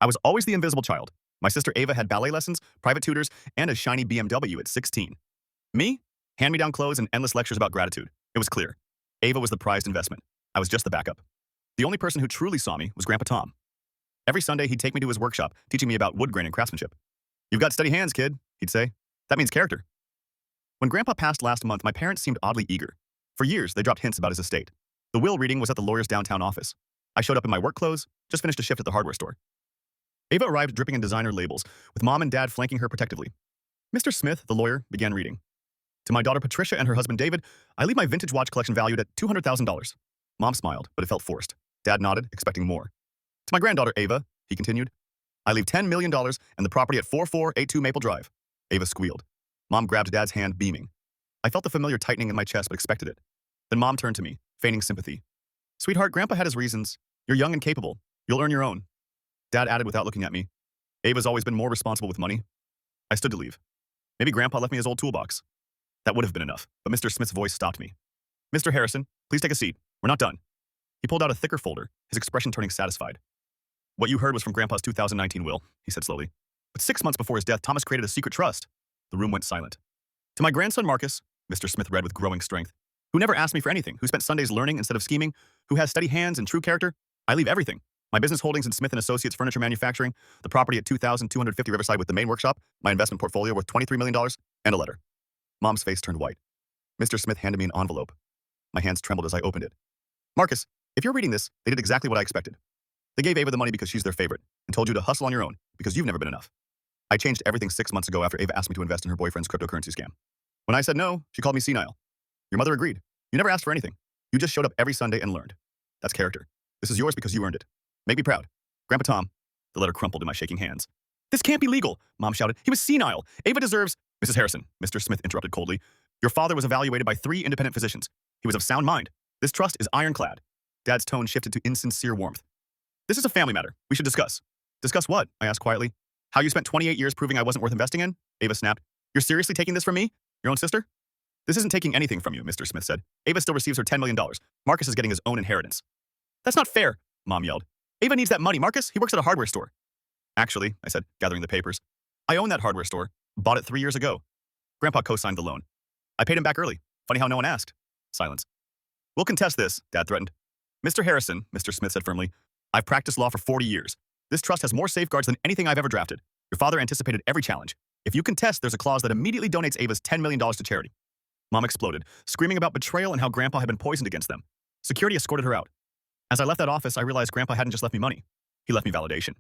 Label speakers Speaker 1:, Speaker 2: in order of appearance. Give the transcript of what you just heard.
Speaker 1: I was always the invisible child. My sister Ava had ballet lessons, private tutors, and a shiny BMW at 16. Me? Hand-me-down clothes and endless lectures about gratitude. It was clear. Ava was the prized investment. I was just the backup. The only person who truly saw me was Grandpa Tom. Every Sunday, he'd take me to his workshop, teaching me about wood grain and craftsmanship. "You've got steady hands, kid," he'd say. "That means character." When Grandpa passed last month, my parents seemed oddly eager. For years, they dropped hints about his estate. The will reading was at the lawyer's downtown office. I showed up in my work clothes, just finished a shift at the hardware store. Ava arrived dripping in designer labels, with Mom and Dad flanking her protectively. Mr. Smith, the lawyer, began reading. "To my daughter Patricia and her husband David, I leave my vintage watch collection valued at $200,000. Mom smiled, but it felt forced. Dad nodded, expecting more. "To my granddaughter Ava," he continued, "I leave $10 million and the property at 4482 Maple Drive." Ava squealed. Mom grabbed Dad's hand, beaming. I felt the familiar tightening in my chest, but expected it. Then Mom turned to me, feigning sympathy. "Sweetheart, Grandpa had his reasons. You're young and capable. You'll earn your own." Dad added without looking at me. "Ava's always been more responsible with money." I stood to leave. Maybe Grandpa left me his old toolbox. That would have been enough, but Mr. Smith's voice stopped me. "Mr. Harrison, please take a seat. We're not done." He pulled out a thicker folder, his expression turning satisfied. "What you heard was from Grandpa's 2019 will," he said slowly. "But 6 months before his death, Thomas created a secret trust." The room went silent. "To my grandson Marcus," Mr. Smith read with growing strength, "who never asked me for anything, who spent Sundays learning instead of scheming, who has steady hands and true character, I leave everything. My business holdings in Smith & Associates Furniture Manufacturing, the property at 2250 Riverside with the main workshop, my investment portfolio worth $23 million, and a letter." Mom's face turned white. Mr. Smith handed me an envelope. My hands trembled as I opened it. "Marcus, if you're reading this, they did exactly what I expected. They gave Ava the money because she's their favorite, and told you to hustle on your own because you've never been enough. I changed everything 6 months ago after Ava asked me to invest in her boyfriend's cryptocurrency scam. When I said no, she called me senile. Your mother agreed. You never asked for anything. You just showed up every Sunday and learned. That's character. This is yours because you earned it. Make me proud. Grandpa Tom." The letter crumpled in my shaking hands. "This can't be legal," Mom shouted. "He was senile. Ava deserves—" "Mrs. Harrison," Mr. Smith interrupted coldly. "Your father was evaluated by 3 independent physicians. He was of sound mind. This trust is ironclad." Dad's tone shifted to insincere warmth. "This is a family matter. We should discuss." "Discuss what?" I asked quietly. "How you spent 28 years proving I wasn't worth investing in?" Ava snapped. "You're seriously taking this from me? Your own sister?" "This isn't taking anything from you," Mr. Smith said. "Ava still receives her $10 million. Marcus is getting his own inheritance." "That's not fair," Mom yelled. "Ava needs that money, Marcus. He works at a hardware store." "Actually," I said, gathering the papers, "I own that hardware store. Bought it 3 years ago." Grandpa co-signed the loan. "I paid him back early. Funny how no one asked." Silence. "We'll contest this," Dad threatened. "Mr. Harrison," Mr. Smith said firmly, "I've practiced law for 40 years. This trust has more safeguards than anything I've ever drafted. Your father anticipated every challenge. If you contest, there's a clause that immediately donates Ava's $10 million to charity." Mom exploded, screaming about betrayal and how Grandpa had been poisoned against them. Security escorted her out. As I left that office, I realized Grandpa hadn't just left me money. He left me validation.